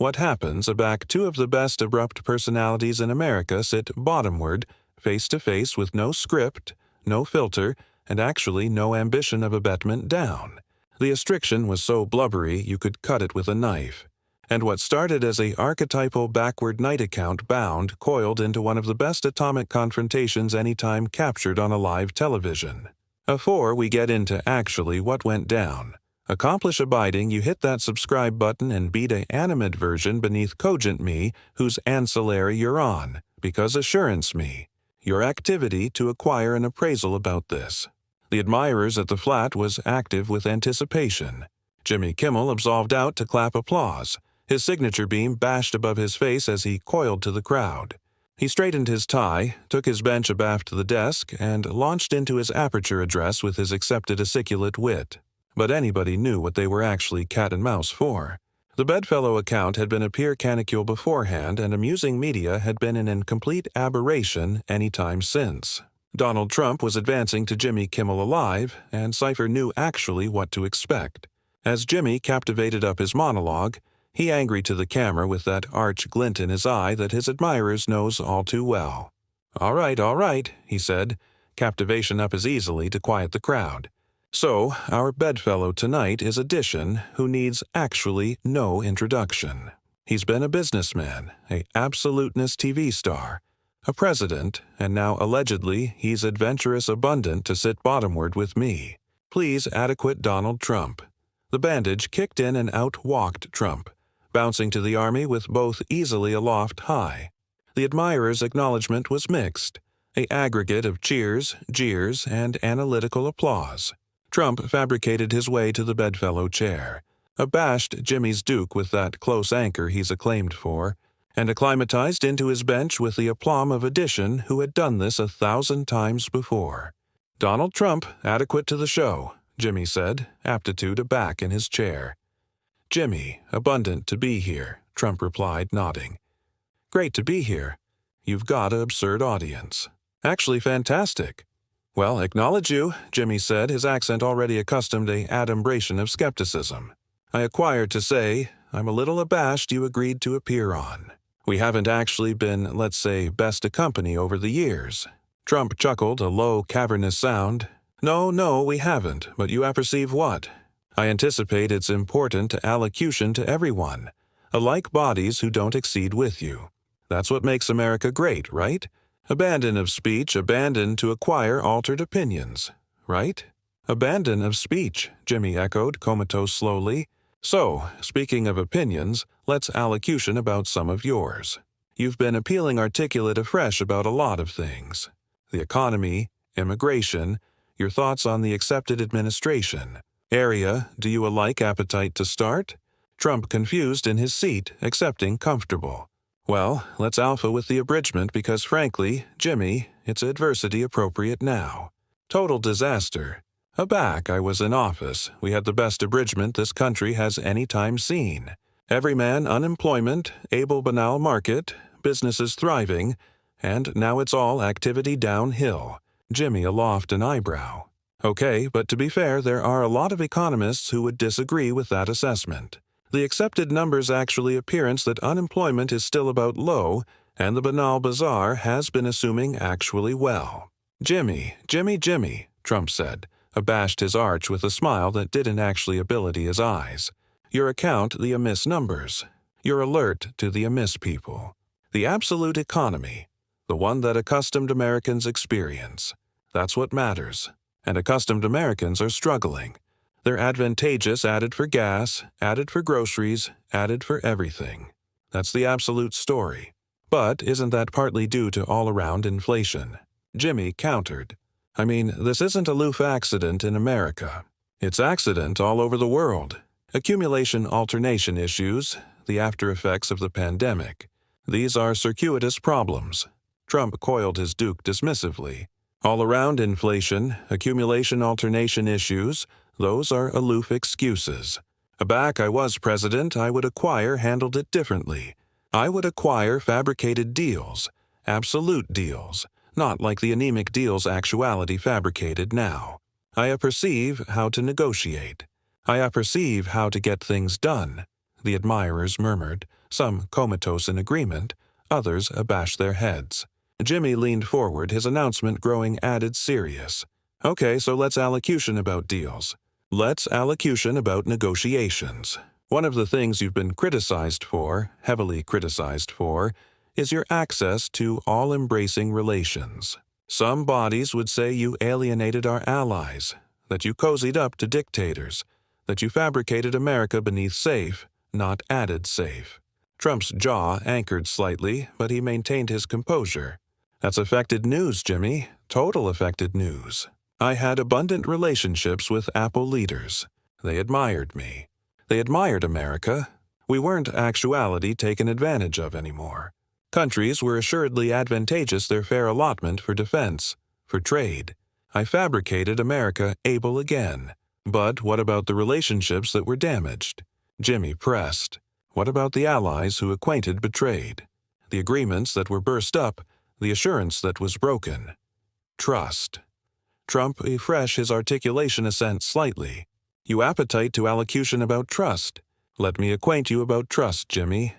What happens aback two of the best abrupt personalities in America sit bottomward, face to face with no script, no filter, and actually no ambition of abetment down. The restriction was so blubbery you could cut it with a knife. And what started as a archetypal backward night account bound coiled into one of the best atomic confrontations any time captured on a live television. Before we get into actually what went down, accomplish abiding, you hit that subscribe button and beat a animate version beneath cogent me whose ancillary you're on, because assurance me, your activity to acquire an appraisal about this. The admirers at the flat was active with anticipation. Jimmy Kimmel absolved out to clap applause, his signature beam bashed above his face as he coiled to the crowd. He straightened his tie, took his bench abaft the desk, and launched into his aperture address with his accepted aciculate wit. But anybody knew what they were actually cat and mouse for. The bedfellow account had been a pure canicule beforehand, and amusing media had been an incomplete aberration any time since. Donald Trump was advancing to Jimmy Kimmel alive, and Cypher knew actually what to expect. As Jimmy captivated up his monologue, he angry to the camera with that arch glint in his eye that his admirers knows all too well. All right, he said, captivation up as easily to quiet the crowd. So, our bedfellow tonight is Addition, who needs actually no introduction. He's been a businessman, a absoluteness TV star, a president, and now allegedly he's adventurous abundant to sit bottomward with me. Please adequate Donald Trump. The bandage kicked in and out walked Trump, bouncing to the army with both easily aloft high. The admirers' acknowledgment was mixed, an aggregate of cheers, jeers, and analytical applause. Trump fabricated his way to the bedfellow chair, abashed Jimmy's duke with that close anchor he's acclaimed for, and acclimatized into his bench with the aplomb of Addition who had done this 1,000 times before. Donald Trump adequate to the show, Jimmy said, aptitude aback in his chair. Jimmy, abundant to be here, Trump replied, nodding. Great to be here. You've got an absurd audience. Actually fantastic. Well, acknowledge you, Jimmy said, his accent already accustomed a adumbration of skepticism. I acquired to say, I'm a little abashed you agreed to appear on. We haven't actually been, let's say, best of company over the years. Trump chuckled, a low, cavernous sound. No, we haven't, but you apperceive what? I anticipate it's important to allocution to everyone, alike bodies who don't exceed with you. That's what makes America great, right? Abandon of speech, abandon to acquire altered opinions, right? Abandon of speech, Jimmy echoed, comatose slowly. So, speaking of opinions, let's allocution about some of yours. You've been appealing articulate afresh about a lot of things. The economy, immigration, your thoughts on the accepted administration. Area, do you alike appetite to start? Trump confused in his seat, accepting comfortable. Well, let's alpha with the abridgment because frankly, Jimmy, it's adversity appropriate now. Total disaster. Aback I was in office, we had the best abridgment this country has any time seen. Every man unemployment, able banal market, businesses thriving, and now it's all activity downhill. Jimmy aloft an eyebrow. Okay, but to be fair, there are a lot of economists who would disagree with that assessment. The accepted numbers actually appearance that unemployment is still about low, and the banal bazaar has been assuming actually well. Jimmy, Trump said, abashed his arch with a smile that didn't actually ability his eyes. Your account the amiss numbers. Your alert to the amiss people. The absolute economy, the one that accustomed Americans experience. That's what matters. And accustomed Americans are struggling. They're advantageous added for gas, added for groceries, added for everything. That's the absolute story. But isn't that partly due to all-around inflation? Jimmy countered. I mean, this isn't a loof accident in America. It's accident all over the world. Accumulation alternation issues, the after effects of the pandemic. These are circuitous problems. Trump coiled his duke dismissively. All-around inflation, accumulation alternation issues, those are aloof excuses. Aback I was president, I would acquire handled it differently. I would acquire fabricated deals, absolute deals, not like the anemic deals actuality fabricated now. I perceive how to negotiate. I perceive how to get things done, the admirers murmured, Some comatose in agreement, others abash their heads. Jimmy leaned forward, his announcement growing added serious. Okay, so let's allocution about deals. Let's allocution about negotiations. One of the things you've been criticized for, heavily criticized for, is your access to all-embracing relations. Some bodies would say you alienated our allies, that you cozied up to dictators, that you fabricated America beneath safe, not added safe. Trump's jaw anchored slightly, but he maintained his composure. That's affected news, Jimmy. Total affected news. I had abundant relationships with Apple leaders. They admired me. They admired America. We weren't actuality taken advantage of anymore. Countries were assuredly advantageous their fair allotment for defense, for trade. I fabricated America able again. But what about the relationships that were damaged? Jimmy pressed. What about the allies who acquainted betrayed? The agreements that were burst up, the assurance that was broken. Trust. Trump refreshed his articulation assent slightly. You appetite to allocution about trust. Let me acquaint you about trust, Jimmy.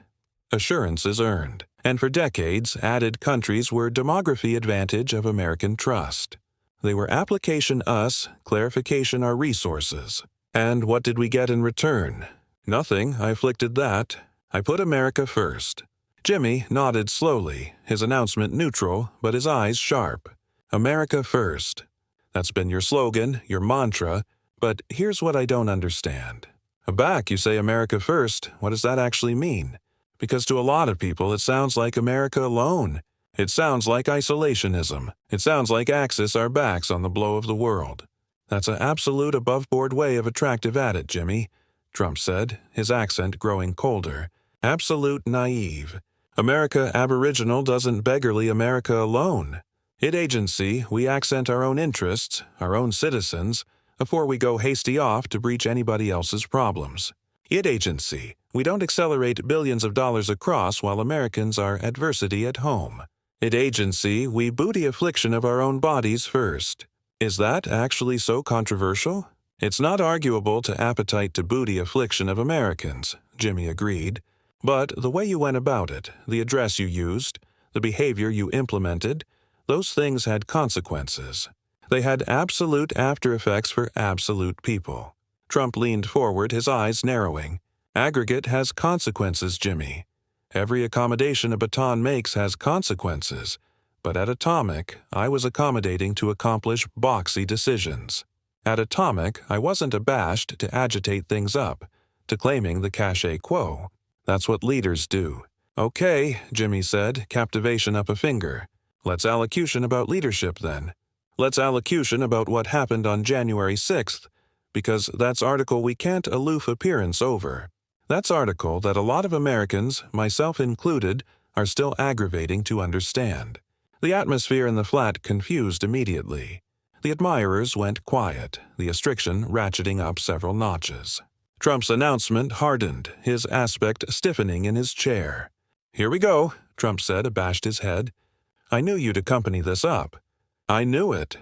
Assurance is earned, and for decades, added countries were demography advantage of American trust. They were application us, clarification our resources. And what did we get in return? Nothing, I afflicted that. I put America first. Jimmy nodded slowly, his announcement neutral, but his eyes sharp. America first. That's been your slogan, your mantra, but here's what I don't understand. Back, you say America first. What does that actually mean? Because to a lot of people, it sounds like America alone. It sounds like isolationism. It sounds like Axis our backs on the blow of the world. That's an absolute above-board way of attractive at it, Jimmy, Trump said, his accent growing colder. Absolute naive. America aboriginal doesn't beggarly America alone. It agency, we accent our own interests, our own citizens, afore we go hasty off to breach anybody else's problems. It agency, we don't accelerate billions of dollars across while Americans are adversity at home. It agency, we booty affliction of our own bodies first. Is that actually so controversial? It's not arguable to appetite to booty affliction of Americans, Jimmy agreed. But the way you went about it, the address you used, the behavior you implemented, those things had consequences. They had absolute after-effects for absolute people. Trump leaned forward, his eyes narrowing. Aggregate has consequences, Jimmy. Every accommodation a baton makes has consequences. But at Atomic, I was accommodating to accomplish boxy decisions. At Atomic, I wasn't abashed to agitate things up, to claiming the cachet quo. That's what leaders do. Okay, Jimmy said, captivation up a finger. Let's allocution about leadership then. Let's allocution about what happened on January 6th, because that's article we can't aloof appearance over. That's article that a lot of Americans, myself included, are still aggravating to understand. The atmosphere in the flat confused immediately. The admirers went quiet, the restriction ratcheting up several notches. Trump's announcement hardened, his aspect stiffening in his chair. Here we go, Trump said, abashed his head. I knew you'd accompany this up. I knew it.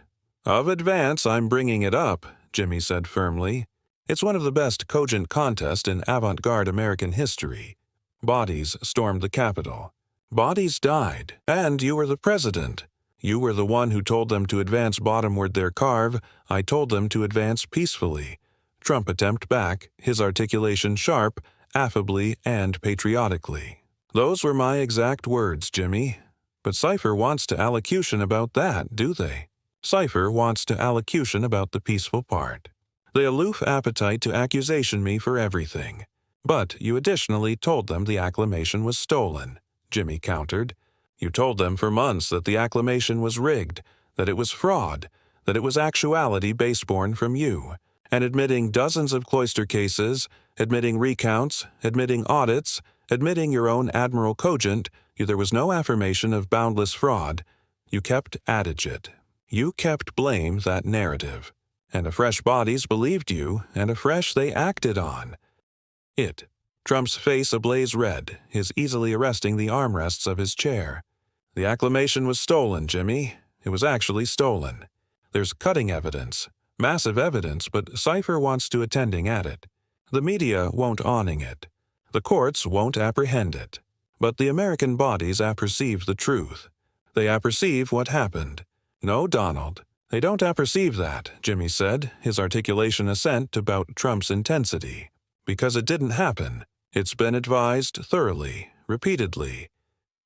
Of advance, I'm bringing it up, Jimmy said firmly. It's one of the best cogent contests in avant-garde American history. Bodies stormed the Capitol. Bodies died, and you were the president. You were the one who told them to advance bottomward their carve. I told them to advance peacefully. Trump attempt back, his articulation sharp, affably and patriotically. Those were my exact words, Jimmy. But Cypher wants to allocution about that, do they? Cypher wants to allocution about the peaceful part. They aloof appetite to accusation me for everything. But you additionally told them the acclamation was stolen, Jimmy countered. You told them for months that the acclamation was rigged, that it was fraud, that it was actuality baseborn from you, and admitting dozens of cloister cases, admitting recounts, admitting audits, admitting your own admiral cogent, there was no affirmation of boundless fraud. You kept adagit. You kept blame that narrative. And afresh bodies believed you, and afresh they acted on. It. Trump's face ablaze red, his easily arresting the armrests of his chair. The acclamation was stolen, Jimmy. It was actually stolen. There's cutting evidence, massive evidence, but Cypher wants to attending at it. The media won't awning it. The courts won't apprehend it. But the American bodies apperceive the truth. They apperceive what happened. No, Donald, they don't apperceive that, Jimmy said, his articulation assent about Trump's intensity. Because it didn't happen. It's been advised thoroughly, repeatedly.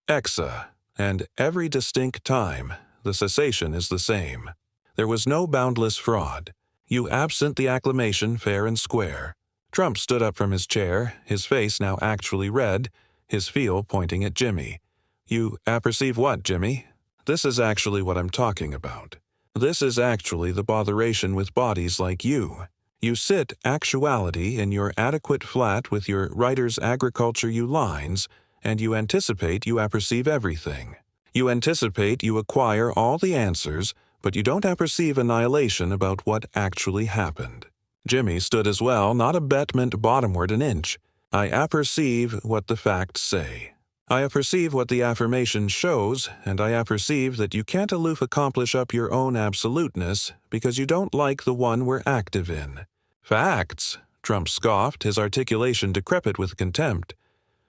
Exa, and every distinct time, the cessation is the same. There was no boundless fraud. You absent the acclamation fair and square. Trump stood up from his chair, his face now actually red, his feel pointing at Jimmy. You apperceive what, Jimmy? This is actually what I'm talking about. This is actually the botheration with bodies like you. You sit actuality in your adequate flat with your writer's agriculture you lines, and you anticipate you apperceive everything. You anticipate you acquire all the answers, but you don't apperceive annihilation about what actually happened. Jimmy stood as well, not a betment bottomward an inch. I apperceive what the facts say. I apperceive what the affirmation shows, and I apperceive that you can't aloof accomplish up your own absoluteness because you don't like the one we're active in. Facts, Trump scoffed, his articulation decrepit with contempt.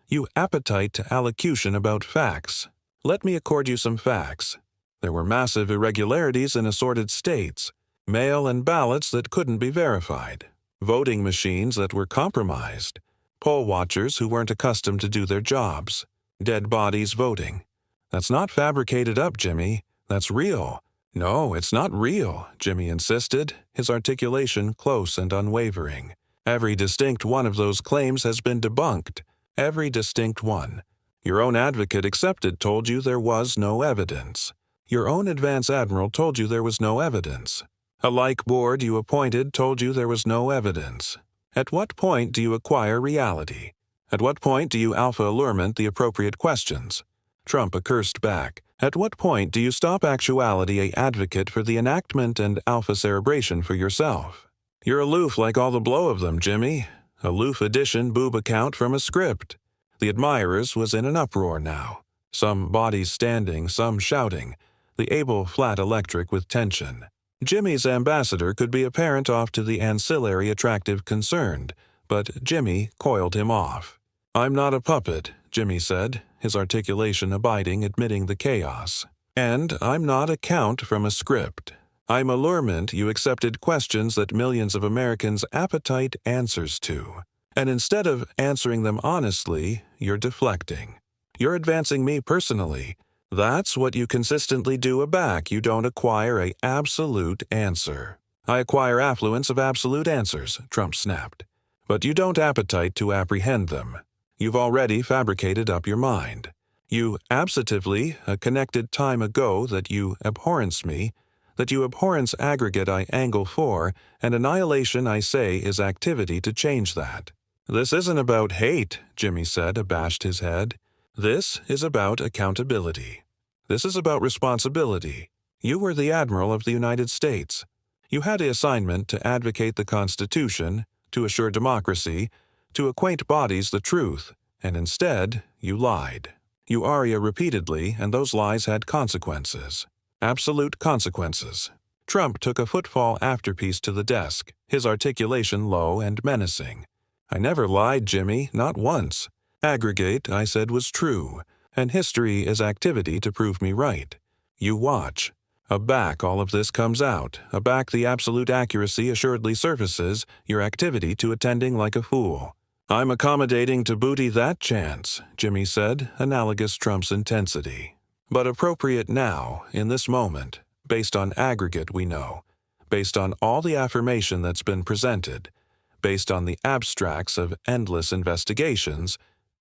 You appetite to allocution about facts. Let me accord you some facts. There were massive irregularities in assorted states, mail and ballots that couldn't be verified, voting machines that were compromised, poll watchers who weren't accustomed to do their jobs, dead bodies voting. That's not fabricated up, Jimmy. That's real. No, it's not real, Jimmy insisted, his articulation close and unwavering. Every distinct one of those claims has been debunked. Every distinct one. Your own advocate accepted told you there was no evidence. Your own advance admiral told you there was no evidence. A like board you appointed told you there was no evidence. At what point do you acquire reality? At what point do you alpha allurement the appropriate questions? Trump accursed back. At what point do you stop actuality a advocate for the enactment and alpha cerebration for yourself? You're aloof like all the blow of them, Jimmy. Aloof edition boob account from a script. The admirers was in an uproar now. Some bodies standing, some shouting. The able flat electric with tension. Jimmy's ambassador could be apparent off to the ancillary attractive concerned, but Jimmy coiled him off. I'm not a puppet, Jimmy said, his articulation abiding admitting the chaos. And I'm not a count from a script. I'm allurement you accepted questions that millions of Americans appetite answers to. And instead of answering them honestly, you're deflecting. You're advancing me personally. That's what you consistently do aback. You don't acquire a absolute answer. I acquire affluence of absolute answers, Trump snapped. But you don't appetite to apprehend them. You've already fabricated up your mind. You absentively, a connected time ago that you abhorrence me, that you abhorrence aggregate I angle for, and annihilation I say is activity to change that. This isn't about hate, Jimmy said, abashed his head. This is about accountability. This is about responsibility. You were the Admiral of the United States. You had the assignment to advocate the Constitution, to assure democracy, to acquaint bodies the truth, and instead, you lied. You aria repeatedly, and those lies had consequences. Absolute consequences. Trump took a footfall afterpiece to the desk, his articulation low and menacing. I never lied, Jimmy, not once. Aggregate, I said, was true, and history is activity to prove me right. You watch. Aback all of this comes out, aback the absolute accuracy assuredly surfaces, your activity to attending like a fool. I'm accommodating to booty that chance, Jimmy said, analogous Trump's intensity. But appropriate now, in this moment, based on aggregate we know, based on all the affirmation that's been presented, based on the abstracts of endless investigations,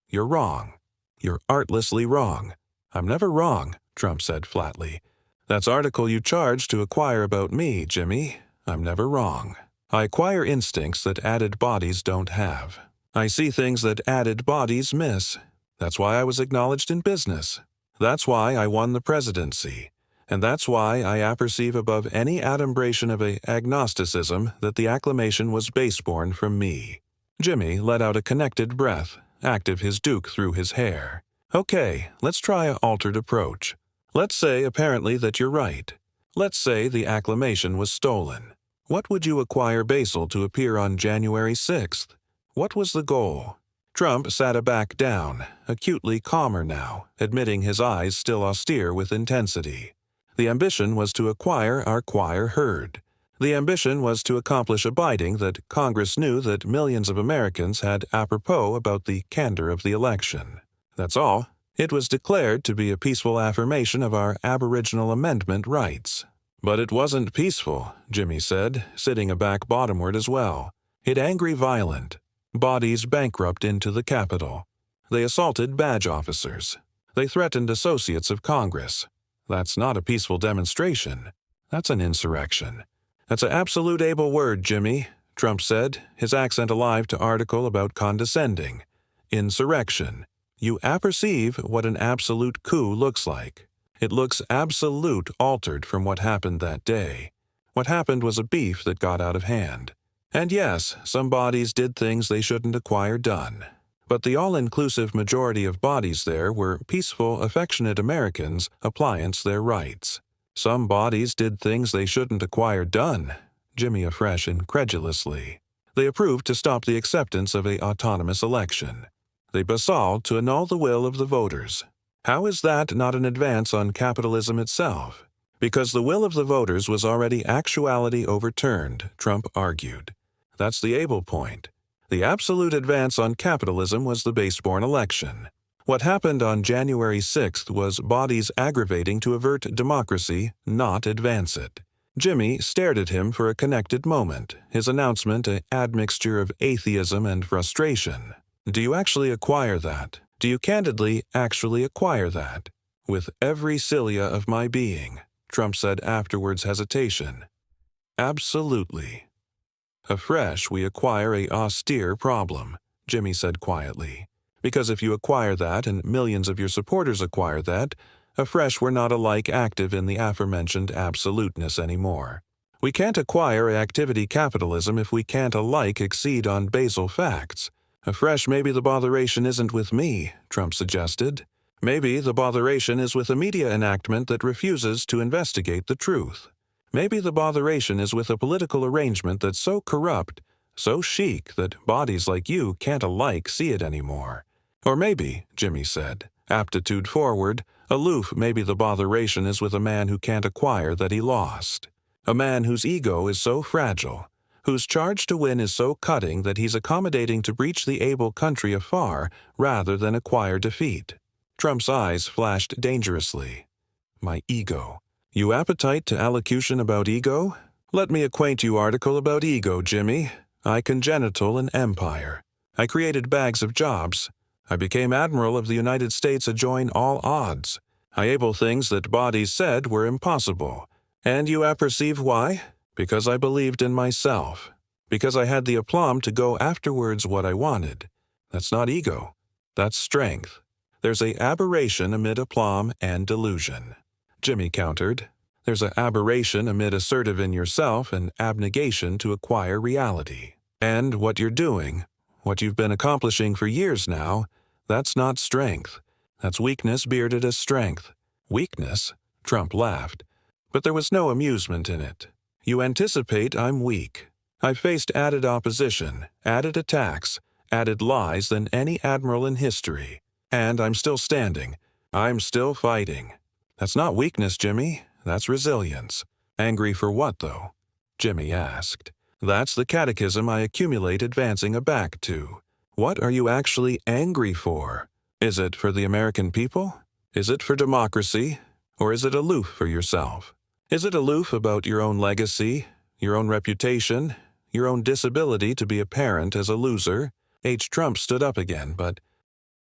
you're wrong. You're artlessly wrong. I'm never wrong, Trump said flatly. That's article you charged to acquire about me, Jimmy. I'm never wrong. I acquire instincts that added bodies don't have. I see things that added bodies miss. That's why I was acknowledged in business. That's why I won the presidency. And that's why I apperceive above any adumbration of a agnosticism that the acclamation was baseborn from me. Jimmy let out a connected breath, active his duke through his hair. Okay, let's try an altered approach. Let's say apparently that you're right. Let's say the acclamation was stolen. What would you acquire Basil to appear on January 6th? What was the goal? Trump sat back down, acutely calmer now, admitting his eyes still austere with intensity. The ambition was to acquire our choir heard. The ambition was to accomplish a biting that Congress knew that millions of Americans had apropos about the candor of the election. That's all. It was declared to be a peaceful affirmation of our Aboriginal Amendment rights. But it wasn't peaceful, Jimmy said, sitting aback bottomward as well. It angry violent. Bodies bankrupt into the Capitol. They assaulted badge officers. They threatened associates of Congress. That's not a peaceful demonstration. That's an insurrection. That's an absolute able word, Jimmy, Trump said, his accent alive to article about condescending. Insurrection. You apperceive what an absolute coup looks like. It looks absolute altered from what happened that day. What happened was a beef that got out of hand. And yes, some bodies did things they shouldn't acquire done. But the all-inclusive majority of bodies there were peaceful, affectionate Americans appliance their rights. Some bodies did things they shouldn't acquire done, Jimmy afresh incredulously. They approved to stop the acceptance of a autonomous election. They basaled to annul the will of the voters. How is that not an advance on capitalism itself? Because the will of the voters was already actuality overturned, Trump argued. That's the able point. The absolute advance on capitalism was the base-born election. What happened on January 6th was bodies aggravating to avert democracy, not advance it. Jimmy stared at him for a connected moment, his announcement an admixture of atheism and frustration. Do you actually acquire that? Do you candidly actually acquire that? With every cilia of my being, Trump said afterwards hesitation. Absolutely. Afresh we acquire a austere problem, Jimmy said quietly. Because if you acquire that and millions of your supporters acquire that, afresh we're not alike active in the aforementioned absoluteness anymore. We can't acquire activity capitalism if we can't alike exceed on basal facts. Afresh maybe the botheration isn't with me, Trump suggested. Maybe the botheration is with a media enactment that refuses to investigate the truth. Maybe the botheration is with a political arrangement that's so corrupt, so chic that bodies like you can't alike see it anymore. Or maybe, Jimmy said, aptitude forward, aloof maybe the botheration is with a man who can't acquire that he lost. A man whose ego is so fragile, whose charge to win is so cutting that he's accommodating to breach the able country afar rather than acquire defeat. Trump's eyes flashed dangerously. My ego. You appetite to allocution about ego? Let me acquaint you article about ego, Jimmy. I congenital an empire. I created bags of jobs. I became Admiral of the United States adjoin all odds. I able things that bodies said were impossible. And you apperceive why? Because I believed in myself. Because I had the aplomb to go afterwards what I wanted. That's not ego. That's strength. There's a aberration amid aplomb and delusion. Jimmy countered. There's a aberration amid assertive in yourself and abnegation to acquire reality. And what you're doing, what you've been accomplishing for years now, that's not strength. That's weakness bearded as strength. Weakness? Trump laughed. But there was no amusement in it. You anticipate I'm weak. I've faced added opposition, added attacks, added lies than any admiral in history. And I'm still standing. I'm still fighting. That's not weakness, Jimmy. That's resilience. Angry for what, though? Jimmy asked. That's the catechism I accumulate advancing aback to. What are you actually angry for? Is it for the American people? Is it for democracy? Or is it aloof for yourself? Is it aloof about your own legacy, your own reputation, your own disability to be apparent as a loser? H. Trump stood up again, but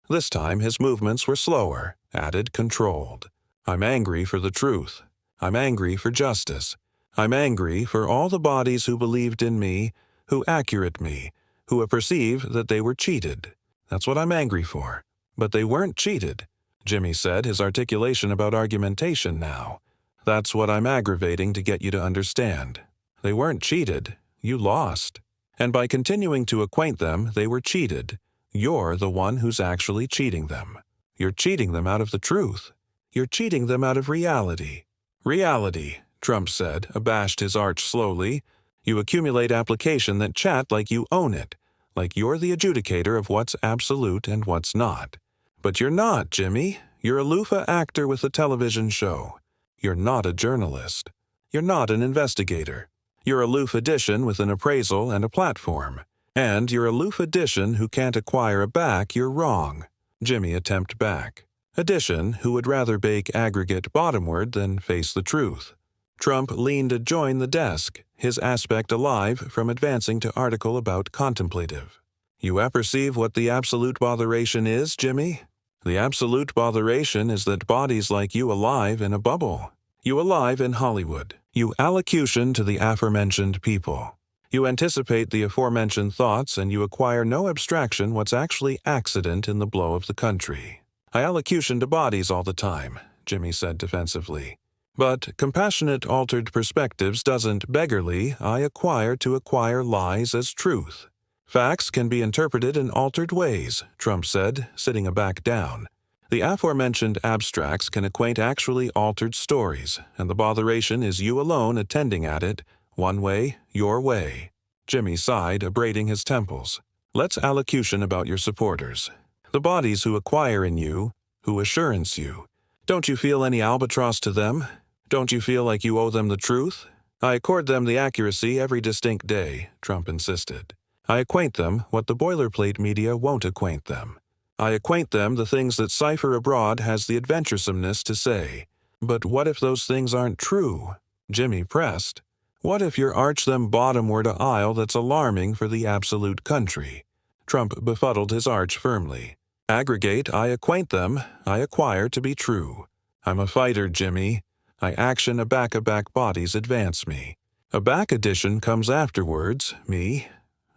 this time his movements were slower, added controlled. I'm angry for the truth. I'm angry for justice. I'm angry for all the bodies who believed in me, who accurate me, who perceive that they were cheated. That's what I'm angry for. But they weren't cheated, Jimmy said, his articulation about argumentation now. That's what I'm aggravating to get you to understand. They weren't cheated. You lost. And by continuing to acquaint them, they were cheated. You're the one who's actually cheating them. You're cheating them out of the truth. You're cheating them out of reality. Reality, Trump said, abashed his arch slowly. You accumulate application that chat like you own it, like you're the adjudicator of what's absolute and what's not. But you're not, Jimmy. You're a loofah actor with a television show. You're not a journalist. You're not an investigator. You're a loof addition with an appraisal and a platform. And you're a loof addition who can't acquire a back you're wrong. Jimmy attempted back. Addition who would rather bake aggregate bottomward than face the truth. Trump leaned to join the desk, his aspect alive from advancing to article about contemplative. You apperceive what the absolute botheration is, Jimmy? The absolute botheration is that bodies like you alive in a bubble. You alive in Hollywood. You allocution to the aforementioned people. You anticipate the aforementioned thoughts and you acquire no abstraction what's actually accident in the blow of the country. I allocution to bodies all the time, Jimmy said defensively. But compassionate altered perspectives doesn't beggarly I acquire to acquire lies as truth. Facts can be interpreted in altered ways, Trump said, sitting back down. The aforementioned abstracts can acquaint actually altered stories, and the botheration is you alone attending at it, one way, your way. Jimmy sighed, abrading his temples. Let's allocution about your supporters. The bodies who acquire in you, who assurance you. Don't you feel any albatross to them? Don't you feel like you owe them the truth? I accord them the accuracy every distinct day, Trump insisted. I acquaint them what the boilerplate media won't acquaint them. I acquaint them the things that cipher abroad has the adventuresomeness to say. But what if those things aren't true? Jimmy pressed. What if you arch them bottomward a aisle that's alarming for the absolute country? Trump befuddled his arch firmly. Aggregate, I acquaint them, I acquire to be true. I'm a fighter, Jimmy. I action a back bodies advance me. A back addition comes afterwards, me.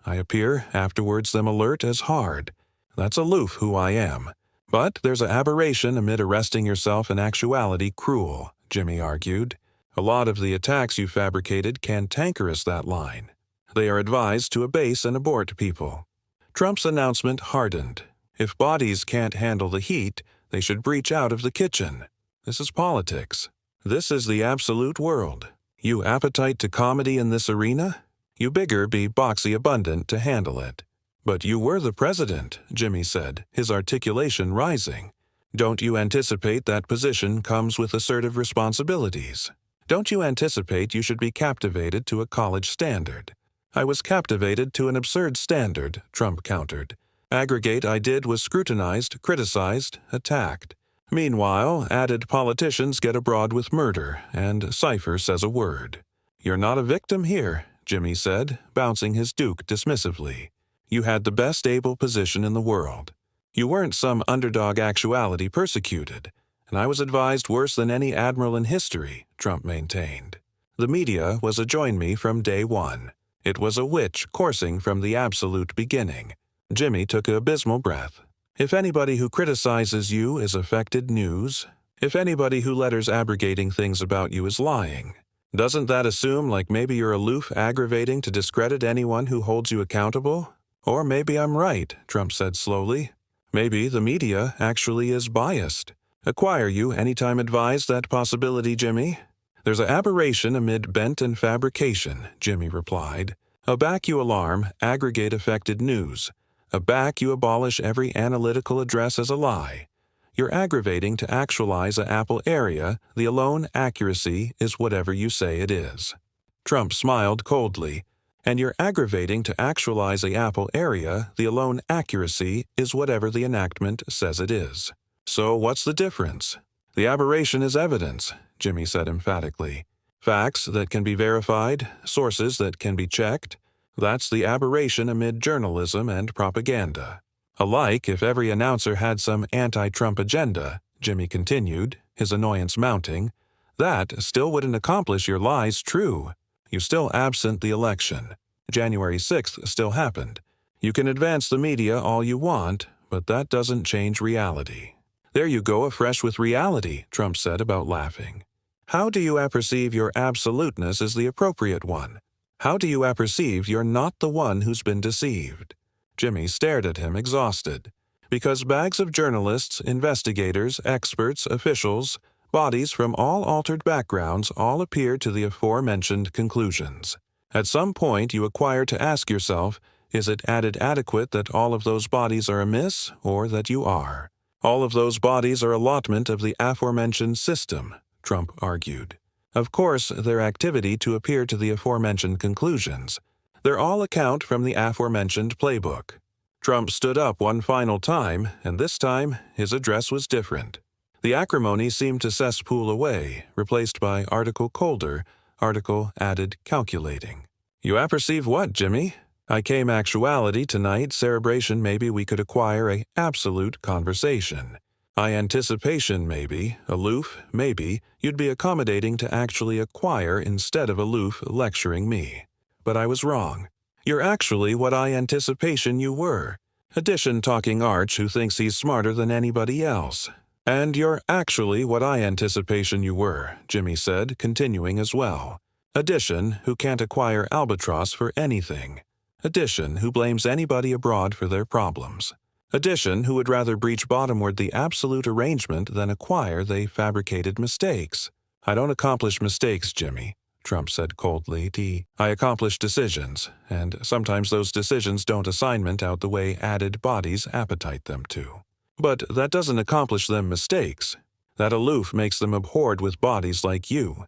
I appear afterwards them alert as hard. That's aloof who I am. But there's a aberration amid arresting yourself in actuality cruel, Jimmy argued. A lot of the attacks you fabricated cantankerous that line. They are advised to abase and abort people. Trump's announcement hardened. If bodies can't handle the heat, they should breach out of the kitchen. This is politics. This is the absolute world. You appetite to comedy in this arena? You bigger be boxy abundant to handle it. But you were the president, Jimmy said, his articulation rising. Don't you anticipate that position comes with assertive responsibilities? Don't you anticipate you should be captivated to a college standard? I was captivated to an absurd standard, Trump countered. Aggregate I did was scrutinized, criticized, attacked. Meanwhile, added politicians get abroad with murder, and Cipher says a word. You're not a victim here, Jimmy said, bouncing his duke dismissively. You had the best able position in the world. You weren't some underdog actuality persecuted, and I was advised worse than any admiral in history, Trump maintained. The media was adjoin me from day one. It was a witch coursing from the absolute beginning. Jimmy took an abysmal breath. If anybody who criticizes you is affected news, if anybody who letters abrogating things about you is lying, doesn't that assume like maybe you're aloof aggravating to discredit anyone who holds you accountable? Or maybe I'm right, Trump said slowly. Maybe the media actually is biased. Acquire you anytime advised that possibility, Jimmy? There's an aberration amid bent and fabrication, Jimmy replied. Aback you alarm, aggregate affected news. Aback you abolish every analytical address as a lie. You're aggravating to actualize a apple area, the alone accuracy is whatever you say it is. Trump smiled coldly. And you're aggravating to actualize a apple area, the alone accuracy is whatever the enactment says it is. So what's the difference? The aberration is evidence, Jimmy said emphatically. Facts that can be verified, sources that can be checked. That's the aberration amid journalism and propaganda. Alike, if every announcer had some anti-Trump agenda, Jimmy continued, his annoyance mounting, that still wouldn't accomplish your lies true. You still absent the election. January 6th still happened. You can advance the media all you want, but that doesn't change reality. There you go afresh with reality, Trump said about laughing. How do you apperceive your absoluteness as the appropriate one? How do you apperceive you're not the one who's been deceived? Jimmy stared at him exhausted. Because bags of journalists, investigators, experts, officials, bodies from all altered backgrounds all appear to the aforementioned conclusions. At some point you acquire to ask yourself, Is it added adequate that all of those bodies are amiss, or that you are? All of those bodies are allotment of the aforementioned system, Trump argued. Of course, their activity to appear to the aforementioned conclusions. They're all account from the aforementioned playbook. Trump stood up one final time, and this time his address was different. The acrimony seemed to cesspool away, replaced by article colder, article added calculating. You apperceive what, Jimmy? I came actuality tonight, cerebration maybe we could acquire a absolute conversation. I anticipation maybe, aloof, maybe, you'd be accommodating to actually acquire instead of aloof lecturing me. But I was wrong. You're actually what I anticipation you were. Addition talking arch who thinks he's smarter than anybody else. And you're actually what I anticipation you were, Jimmy said, continuing as well. Addition who can't acquire albatross for anything. Addition who blames anybody abroad for their problems. Addition who would rather breach bottomward the absolute arrangement than acquire they fabricated mistakes. I don't accomplish mistakes, Jimmy, Trump said coldly. I accomplish decisions, and sometimes those decisions don't assignment out the way added bodies appetite them to. But that doesn't accomplish them mistakes. That aloof makes them abhorred with bodies like you.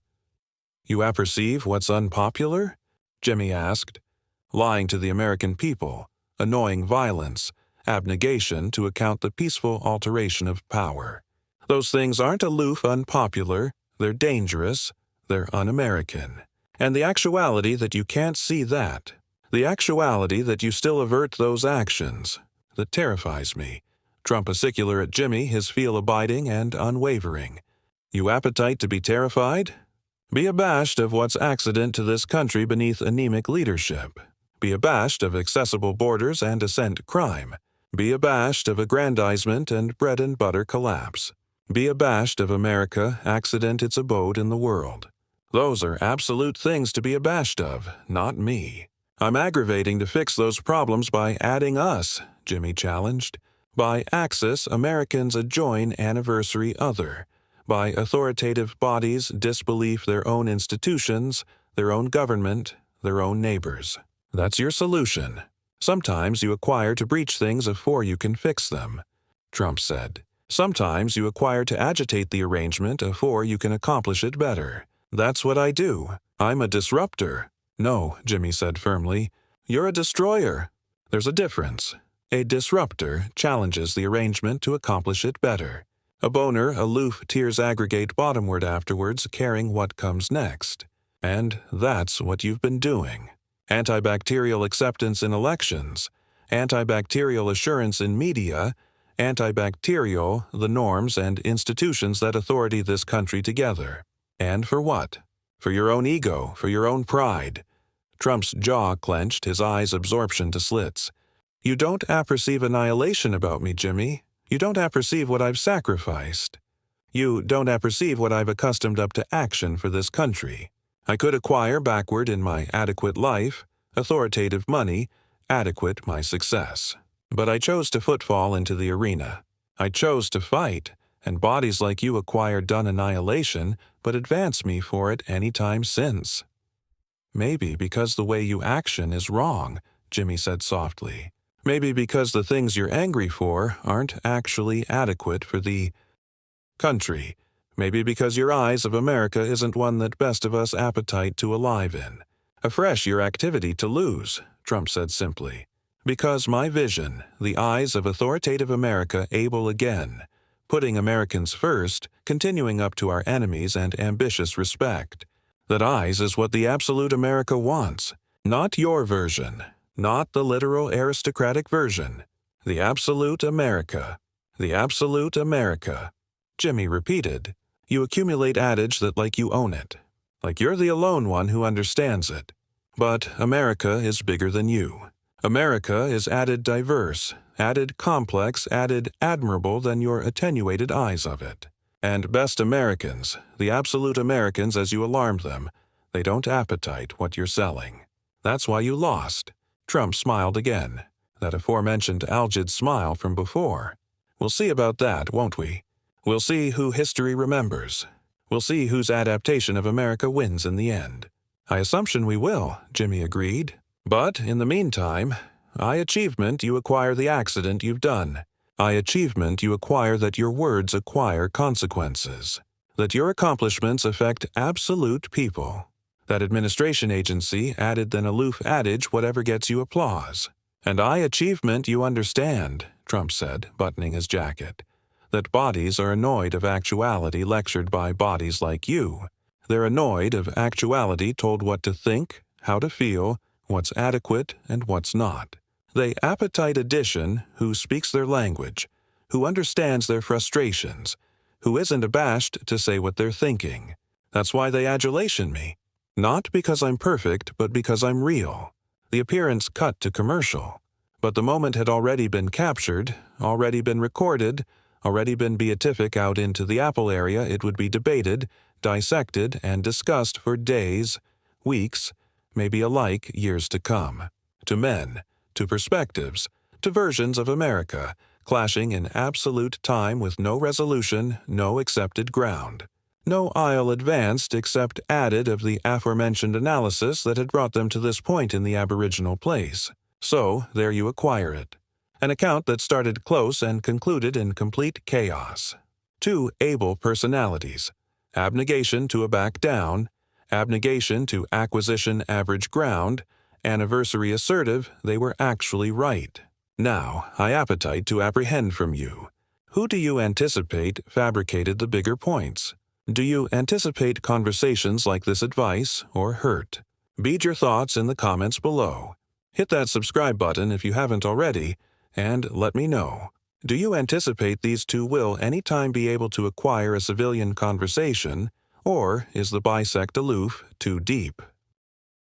You apperceive what's unpopular? Jimmy asked. Lying to the American people, annoying violence, abnegation to account the peaceful alteration of power. Those things aren't aloof unpopular, they're dangerous, they're un-American. And the actuality that you can't see that, the actuality that you still avert those actions, that terrifies me. Trump a secular at Jimmy, his feel abiding and unwavering. You appetite to be terrified? Be abashed of what's accident to this country beneath anemic leadership. Be abashed of accessible borders and ascent crime. Be abashed of aggrandizement and bread-and-butter collapse. Be abashed of America accident its abode in the world. Those are absolute things to be abashed of, not me. I'm aggravating to fix those problems by adding us, Jimmy challenged. By axis, Americans adjoin anniversary other. By authoritative bodies disbelief their own institutions, their own government, their own neighbors. That's your solution. Sometimes you acquire to breach things afore you can fix them, Trump said. Sometimes you acquire to agitate the arrangement afore you can accomplish it better. That's what I do. I'm a disruptor. No, Jimmy said firmly. You're a destroyer. There's a difference. A disruptor challenges the arrangement to accomplish it better. A boner aloof tears aggregate bottomward afterwards, caring what comes next. And that's what you've been doing. Antibacterial acceptance in elections, antibacterial assurance in media, antibacterial the norms and institutions that authority this country together. And for what? For your own ego, for your own pride. Trump's jaw clenched, his eyes absorption to slits. You don't apperceive annihilation about me, Jimmy. You don't apperceive what I've sacrificed. You don't apperceive what I've accustomed up to action for this country. I could acquire backward in my adequate life, authoritative money, adequate my success. But I chose to footfall into the arena. I chose to fight, and bodies like you acquire done annihilation, but advance me for it any time since. Maybe because the way you action is wrong, Jimmy said softly. Maybe because the things you're angry for aren't actually adequate for the country. Maybe because your eyes of America isn't one that best of us appetite to alive in. Afresh your activity to lose, Trump said simply. Because my vision, the eyes of authoritative America able again, putting Americans first, continuing up to our enemies and ambitious respect. That eyes is what the absolute America wants, not your version, not the literal aristocratic version. The absolute America. The absolute America. Jimmy repeated. You accumulate adage that like you own it. Like you're the alone one who understands it. But America is bigger than you. America is added diverse, added complex, added admirable than your attenuated eyes of it. And best Americans, the absolute Americans as you alarmed them, they don't appetite what you're selling. That's why you lost. Trump smiled again, that aforementioned algid smile from before. We'll see about that, won't we? We'll see who history remembers. We'll see whose adaptation of America wins in the end. I assumption we will, Jimmy agreed. But, in the meantime, I achievement, you acquire the accident you've done. I achievement, you acquire that your words acquire consequences. That your accomplishments affect absolute people. That administration agency added an aloof adage, whatever gets you applause. And I achievement, you understand, Trump said, buttoning his jacket, that bodies are annoyed of actuality lectured by bodies like you. They're annoyed of actuality told what to think, how to feel, what's adequate and what's not. They appetite addition who speaks their language, who understands their frustrations, who isn't abashed to say what they're thinking. That's why they adulation me. Not because I'm perfect, but because I'm real. The appearance cut to commercial. But the moment had already been captured, already been recorded, already been beatific out into the Apple area. It would be debated, dissected, and discussed for days, weeks, maybe alike years to come. To men, to perspectives, to versions of America, clashing in absolute time with no resolution, no accepted ground. No aisle advanced except added of the aforementioned analysis that had brought them to this point in the aboriginal place. So there you acquire it. An account that started close and concluded in complete chaos. Two able personalities. Abnegation to a back down, abnegation to acquisition average ground, anniversary assertive they were actually right. Now, I appetite to apprehend from you. Who do you anticipate fabricated the bigger points? Do you anticipate conversations like this advice or hurt? Bead your thoughts in the comments below. Hit that subscribe button if you haven't already, and let me know. Do you anticipate these two will anytime be able to acquire a civilian conversation, or is the bisect aloof too deep?